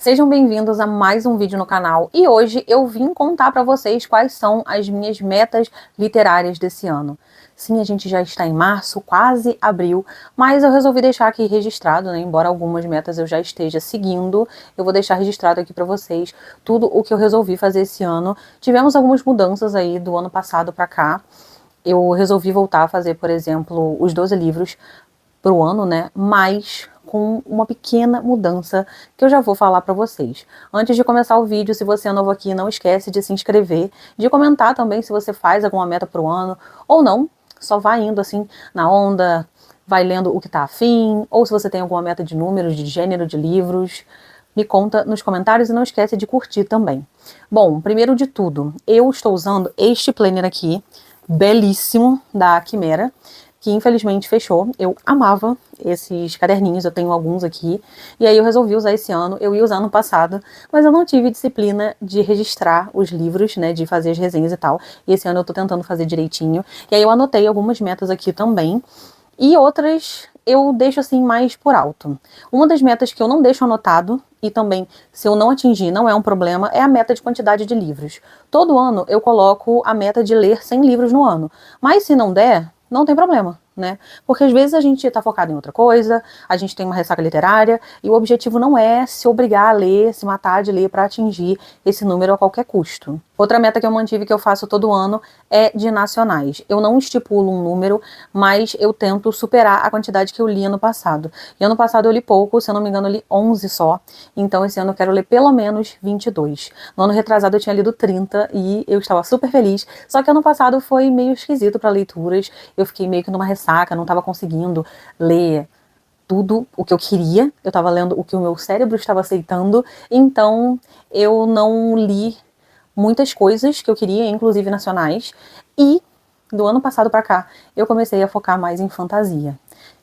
Sejam bem-vindos a mais um vídeo no canal e hoje eu vim contar para vocês quais são as minhas metas literárias desse ano. Sim, a gente já está em março, quase abril, mas eu resolvi deixar aqui registrado, né? Embora algumas metas eu já esteja seguindo, eu vou deixar registrado aqui para vocês tudo o que eu resolvi fazer esse ano. Tivemos algumas mudanças aí do ano passado para cá. Eu resolvi voltar a fazer, por exemplo, os 12 livros pro ano, né? Mas com uma pequena mudança que eu já vou falar para vocês. Antes de começar o vídeo, se você é novo aqui, não esquece de se inscrever, de comentar também se você faz alguma meta pro ano ou não, só vai indo assim na onda, vai lendo o que tá afim, ou se você tem alguma meta de números, de gênero de livros, me conta nos comentários e não esquece de curtir também. Bom, primeiro de tudo, eu estou usando este planner aqui, belíssimo, da Quimera, que infelizmente fechou. Eu amava esses caderninhos, eu tenho alguns aqui, e aí eu resolvi usar esse ano. Eu ia usar no passado, mas eu não tive disciplina de registrar os livros, né, de fazer as resenhas e tal, e esse ano eu tô tentando fazer direitinho, e aí eu anotei algumas metas aqui também, e outras eu deixo assim mais por alto. Uma das metas que eu não deixo anotado, e também se eu não atingir não é um problema, é a meta de quantidade de livros. Todo ano eu coloco a meta de ler 100 livros no ano, mas se não der, não tem problema, né? Porque às vezes a gente tá focado em outra coisa, a gente tem uma ressaca literária, e o objetivo não é se obrigar a ler, se matar de ler para atingir esse número a qualquer custo. Outra meta que eu mantive, que eu faço todo ano, é de nacionais. Eu não estipulo um número, mas eu tento superar a quantidade que eu li ano passado. E ano passado eu li pouco, se eu não me engano eu li 11 só, então esse ano eu quero ler pelo menos 22. No ano retrasado eu tinha lido 30 e eu estava super feliz, só que ano passado foi meio esquisito para leituras, eu fiquei meio que numa ressaca, não estava conseguindo ler tudo o que eu queria, eu estava lendo o que o meu cérebro estava aceitando, então eu não li muitas coisas que eu queria, inclusive nacionais, e do ano passado pra cá eu comecei a focar mais em fantasia.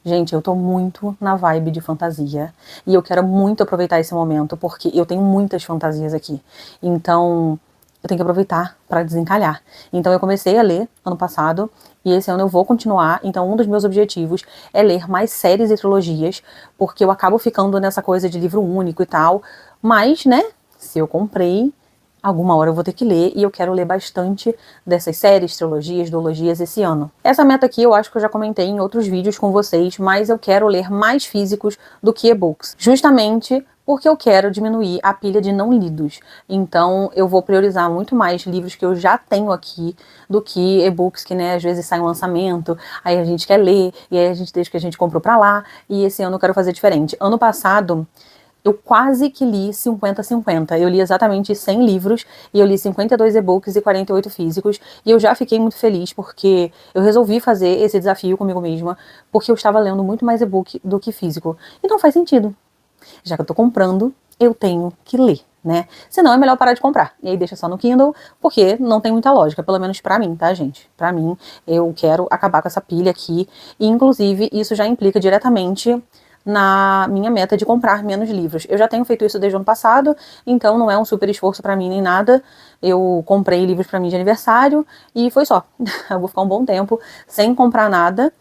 Gente, eu tô muito na vibe de fantasia e eu quero muito aproveitar esse momento porque eu tenho muitas fantasias aqui. Então, eu tenho que aproveitar para desencalhar. Então eu comecei a ler ano passado e esse ano eu vou continuar. Então um dos meus objetivos é ler mais séries e trilogias, porque eu acabo ficando nessa coisa de livro único e tal. Mas, né, se eu comprei, alguma hora eu vou ter que ler e eu quero ler bastante dessas séries, trilogias, duologias esse ano. Essa meta aqui eu acho que eu já comentei em outros vídeos com vocês, mas eu quero ler mais físicos do que e-books. Justamente porque eu quero diminuir a pilha de não lidos. Então eu vou priorizar muito mais livros que eu já tenho aqui do que e-books que, né, às vezes sai um lançamento, aí a gente quer ler, e aí a gente deixa o que a gente comprou pra lá, e esse ano eu quero fazer diferente. Ano passado eu quase que li 50-50. Eu li exatamente 100 livros e eu li 52 e-books e 48 físicos. E eu já fiquei muito feliz porque eu resolvi fazer esse desafio comigo mesma, porque eu estava lendo muito mais e-book do que físico. Então faz sentido. Já que eu tô comprando, eu tenho que ler, né? Senão é melhor parar de comprar. E aí deixa só no Kindle, porque não tem muita lógica, pelo menos pra mim, tá, gente? Pra mim, eu quero acabar com essa pilha aqui. E inclusive, isso já implica diretamente na minha meta de comprar menos livros. Eu já tenho feito isso desde o ano passado, então não é um super esforço pra mim nem nada. Eu comprei livros pra mim de aniversário e foi só. Eu vou ficar um bom tempo sem comprar nada,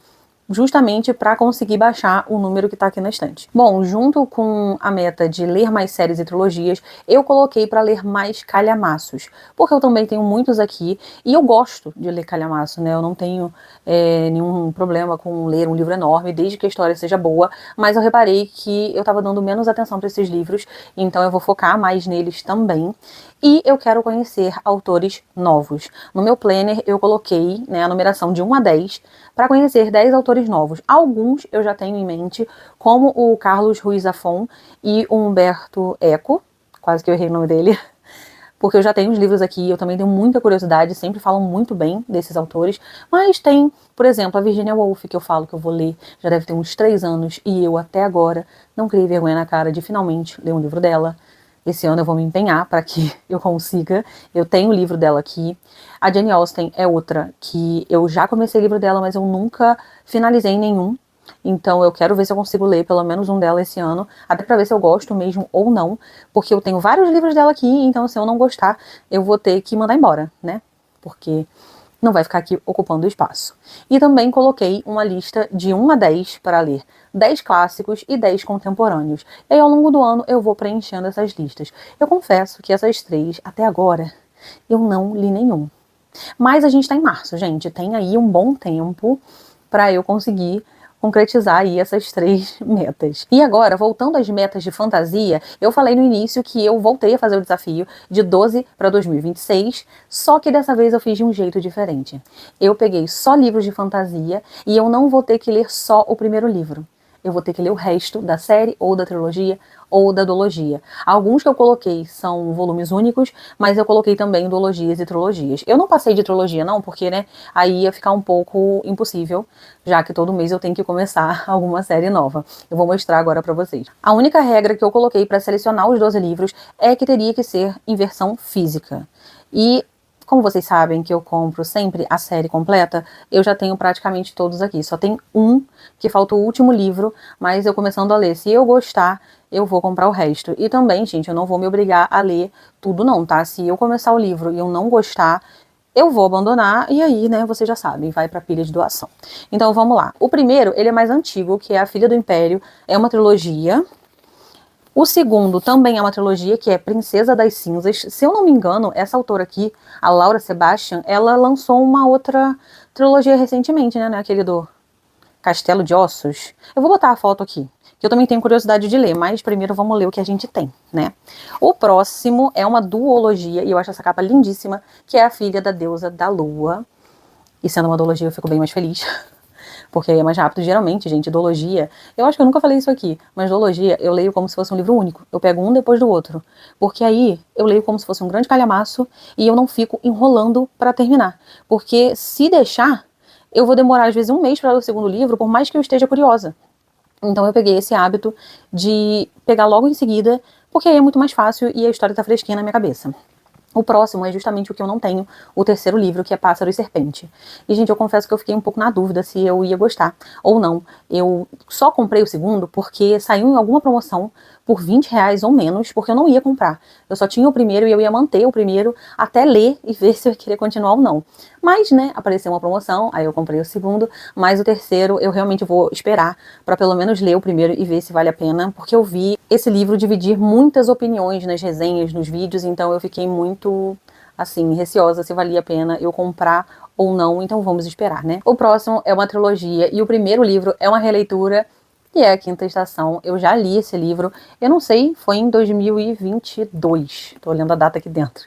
justamente para conseguir baixar o número que está aqui na estante. Bom, junto com a meta de ler mais séries e trilogias, eu coloquei para ler mais calhamaços, porque eu também tenho muitos aqui e eu gosto de ler calhamaço, né? Eu não tenho nenhum problema com ler um livro enorme, desde que a história seja boa, mas eu reparei que eu estava dando menos atenção para esses livros, então eu vou focar mais neles também. E eu quero conhecer autores novos. No meu planner eu coloquei, né, a numeração de 1 a 10 para conhecer 10 autores novos. Alguns eu já tenho em mente, como o Carlos Ruiz Zafón e o Humberto Eco, quase que eu errei o nome dele, porque eu já tenho os livros aqui, eu também tenho muita curiosidade, sempre falam muito bem desses autores, mas tem, por exemplo, a Virginia Woolf, que eu falo que eu vou ler, já deve ter uns 3 anos, e eu até agora não criei vergonha na cara de finalmente ler um livro dela. Esse ano eu vou me empenhar para que eu consiga. Eu tenho o livro dela aqui. A Jane Austen é outra que eu já comecei o livro dela, mas eu nunca finalizei nenhum. Então eu quero ver se eu consigo ler pelo menos um dela esse ano, até pra ver se eu gosto mesmo ou não, porque eu tenho vários livros dela aqui, então se eu não gostar, eu vou ter que mandar embora, né? Porque não vai ficar aqui ocupando espaço. E também coloquei uma lista de 1 a 10 para ler. 10 clássicos e 10 contemporâneos. E aí, ao longo do ano, eu vou preenchendo essas listas. Eu confesso que essas 3, até agora, eu não li nenhum. Mas a gente tá em março, gente. Tem aí um bom tempo para eu conseguir concretizar aí essas 3 metas. E agora, voltando às metas de fantasia, eu falei no início que eu voltei a fazer o desafio de 12 para 2026, só que dessa vez eu fiz de um jeito diferente. Eu peguei só livros de fantasia e eu não vou ter que ler só o primeiro livro. Eu vou ter que ler o resto da série, ou da trilogia, ou da duologia. Alguns que eu coloquei são volumes únicos, mas eu coloquei também duologias e trilogias. Eu não passei de trilogia não, porque, né, aí ia ficar um pouco impossível, já que todo mês eu tenho que começar alguma série nova. Eu vou mostrar agora pra vocês. A única regra que eu coloquei pra selecionar os 12 livros é que teria que ser em versão física. E como vocês sabem que eu compro sempre a série completa, eu já tenho praticamente todos aqui. Só tem um que falta o último livro, mas eu começando a ler. Se eu gostar, eu vou comprar o resto. E também, gente, eu não vou me obrigar a ler tudo não, tá? Se eu começar o livro e eu não gostar, eu vou abandonar e aí, né, vocês já sabem, vai pra pilha de doação. Então vamos lá. O primeiro, ele é mais antigo, que é A Filha do Império. É uma trilogia. O segundo também é uma trilogia, que é Princesa das Cinzas. Se eu não me engano, essa autora aqui, a Laura Sebastian, ela lançou uma outra trilogia recentemente, né? Aquele do Castelo de Ossos. Eu vou botar a foto aqui, que eu também tenho curiosidade de ler, mas primeiro vamos ler o que a gente tem, né? O próximo é uma duologia, e eu acho essa capa lindíssima, que é A Filha da Deusa da Lua. E sendo uma duologia eu fico bem mais feliz. Porque aí é mais rápido. Geralmente, gente, duologia, eu acho que eu nunca falei isso aqui, mas duologia eu leio como se fosse um livro único. Eu pego um depois do outro. Porque aí eu leio como se fosse um grande calhamaço e eu não fico enrolando pra terminar. Porque se deixar, eu vou demorar às vezes um mês pra ler o segundo livro, por mais que eu esteja curiosa. Então eu peguei esse hábito de pegar logo em seguida, porque aí é muito mais fácil e a história tá fresquinha na minha cabeça. O próximo é justamente o que eu não tenho, o terceiro livro, que é Pássaro e Serpente. E, gente, eu confesso que eu fiquei um pouco na dúvida se eu ia gostar ou não. Eu só comprei o segundo porque saiu em alguma promoção por R$ 20 ou menos, porque eu não ia comprar. Eu só tinha o primeiro e eu ia manter o primeiro até ler e ver se eu ia querer continuar ou não. Mas, né, apareceu uma promoção, aí eu comprei o segundo, mas o terceiro eu realmente vou esperar pra pelo menos ler o primeiro e ver se vale a pena, porque eu vi esse livro dividir muitas opiniões nas resenhas, nos vídeos, então eu fiquei muito, assim, receosa se valia a pena eu comprar ou não, então vamos esperar, né? O próximo é uma trilogia e o primeiro livro é uma releitura, que é A Quinta Estação. Eu já li esse livro, eu não sei, foi em 2022, tô olhando a data aqui dentro.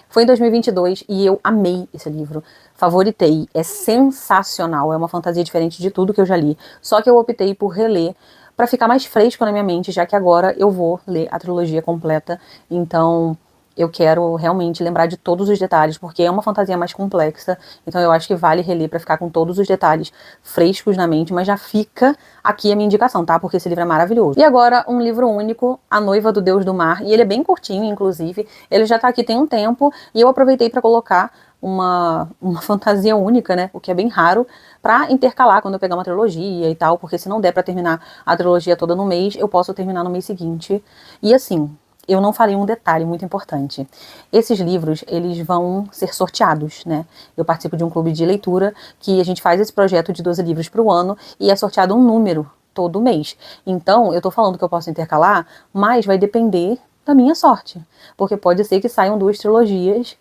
Foi em 2022 e eu amei esse livro, favoritei, é sensacional, é uma fantasia diferente de tudo que eu já li, só que eu optei por reler pra ficar mais fresco na minha mente, já que agora eu vou ler a trilogia completa, então eu quero realmente lembrar de todos os detalhes, porque é uma fantasia mais complexa, então eu acho que vale reler pra ficar com todos os detalhes frescos na mente, mas já fica aqui a minha indicação, tá? Porque esse livro é maravilhoso. E agora, um livro único, A Noiva do Deus do Mar, e ele é bem curtinho, inclusive, ele já tá aqui tem um tempo, e eu aproveitei pra colocar uma fantasia única, né, o que é bem raro, pra intercalar quando eu pegar uma trilogia e tal, porque se não der pra terminar a trilogia toda no mês, eu posso terminar no mês seguinte. E assim, eu não falei um detalhe muito importante. Esses livros, eles vão ser sorteados, né? Eu participo de um clube de leitura que a gente faz esse projeto de 12 livros pro ano e é sorteado um número todo mês. Então, eu tô falando que eu posso intercalar, mas vai depender da minha sorte. Porque pode ser que saiam 2 trilogias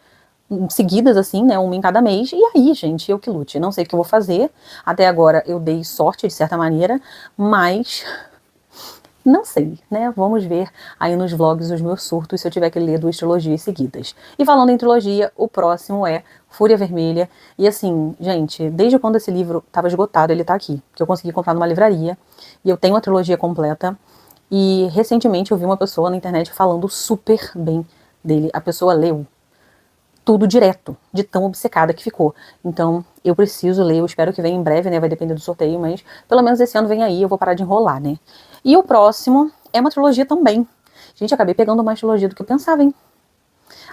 seguidas, assim, né, uma em cada mês, e aí, gente, eu que lute, não sei o que eu vou fazer, até agora eu dei sorte, de certa maneira, mas não sei, né, vamos ver aí nos vlogs os meus surtos se eu tiver que ler 2 trilogias seguidas. E falando em trilogia, o próximo é Fúria Vermelha, e assim, gente, desde quando esse livro tava esgotado, ele tá aqui, que eu consegui comprar numa livraria, e eu tenho a trilogia completa, e recentemente eu vi uma pessoa na internet falando super bem dele, a pessoa leu tudo direto, de tão obcecada que ficou. Então, eu preciso ler, eu espero que venha em breve, né, vai depender do sorteio, mas pelo menos esse ano vem aí, eu vou parar de enrolar, né. E o próximo é uma trilogia também. Gente, acabei pegando mais trilogia do que eu pensava, hein.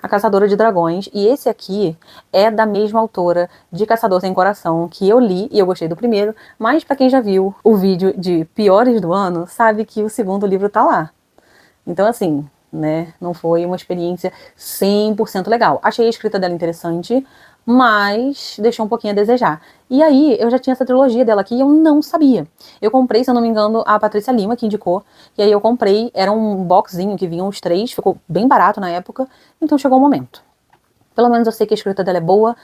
A Caçadora de Dragões, e esse aqui é da mesma autora de Caçador Sem Coração, que eu li e eu gostei do primeiro, mas pra quem já viu o vídeo de piores do ano, sabe que o segundo livro tá lá. Então assim, né, não foi uma experiência 100% legal. Achei a escrita dela interessante, mas deixou um pouquinho a desejar. E aí, eu já tinha essa trilogia dela aqui e eu não sabia. Eu comprei, se eu não me engano, a Patrícia Lima, que indicou, e aí eu comprei, era um boxzinho que vinham os 3, ficou bem barato na época, então chegou o momento. Pelo menos eu sei que a escrita dela é boa,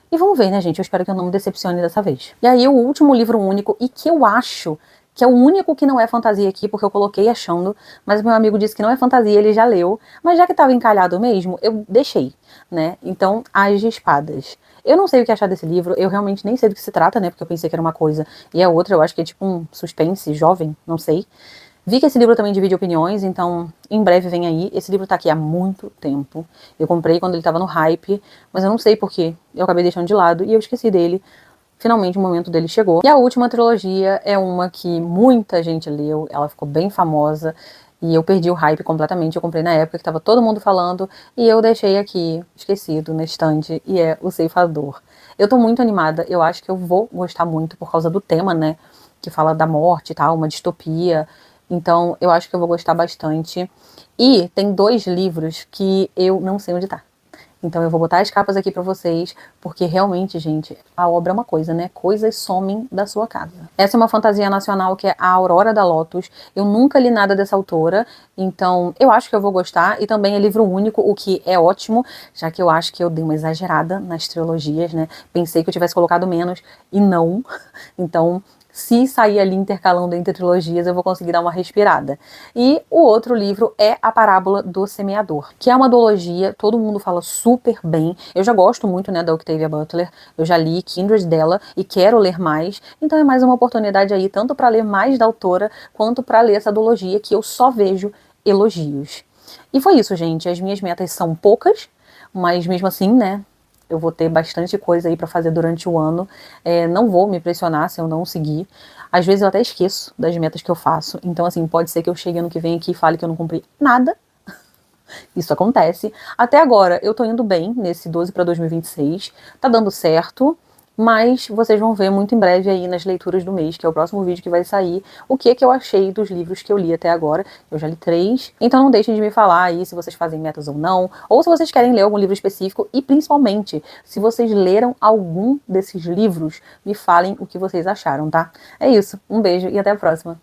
e vamos ver, né, gente? Eu espero que eu não me decepcione dessa vez. E aí, o último livro único, e que eu acho que é o único que não é fantasia aqui, porque eu coloquei achando, mas meu amigo disse que não é fantasia, ele já leu, mas já que estava encalhado mesmo, eu deixei, né? Então, As de Espadas. Eu não sei o que achar desse livro, eu realmente nem sei do que se trata, né? Porque eu pensei que era uma coisa e a outra, eu acho que é tipo um suspense jovem, não sei. Vi que esse livro também divide opiniões, então em breve vem aí. Esse livro tá aqui há muito tempo. Eu comprei quando ele tava no hype, mas eu não sei porquê. Eu acabei deixando de lado e eu esqueci dele. Finalmente o momento dele chegou. E a última trilogia é uma que muita gente leu, ela ficou bem famosa. E eu perdi o hype completamente. Eu comprei na época que tava todo mundo falando. E eu deixei aqui, esquecido, na estante. E é O Ceifador. Eu tô muito animada. Eu acho que eu vou gostar muito por causa do tema, né? Que fala da morte e tal, uma distopia. Então, eu acho que eu vou gostar bastante. E tem 2 livros que eu não sei onde tá. Então eu vou botar as capas aqui pra vocês, porque realmente, gente, a obra é uma coisa, né? Coisas somem da sua casa. Essa é uma fantasia nacional que é A Aurora da Lotus. Eu nunca li nada dessa autora, então eu acho que eu vou gostar. E também é livro único, o que é ótimo, já que eu acho que eu dei uma exagerada nas trilogias, né? Pensei que eu tivesse colocado menos, e não. Então, se sair ali intercalando entre trilogias, eu vou conseguir dar uma respirada. E o outro livro é A Parábola do Semeador, que é uma duologia, todo mundo fala super bem. Eu já gosto muito, né, da Octavia Butler, eu já li Kindred dela e quero ler mais, então é mais uma oportunidade aí, tanto para ler mais da autora, quanto para ler essa duologia que eu só vejo elogios. E foi isso, gente, as minhas metas são poucas, mas mesmo assim, né, eu vou ter bastante coisa aí pra fazer durante o ano. Não vou me pressionar se eu não seguir. Às vezes eu até esqueço das metas que eu faço. Então, assim, pode ser que eu chegue ano que vem aqui e fale que eu não cumpri nada. Isso acontece. Até agora, eu tô indo bem nesse 12 para 2026. Tá dando certo. Mas vocês vão ver muito em breve aí nas leituras do mês, que é o próximo vídeo que vai sair, o que eu achei dos livros que eu li até agora. Eu já li 3, então não deixem de me falar aí se vocês fazem metas ou se vocês querem ler algum livro específico, e principalmente, se vocês leram algum desses livros, me falem o que vocês acharam, tá? É isso, um beijo e até a próxima!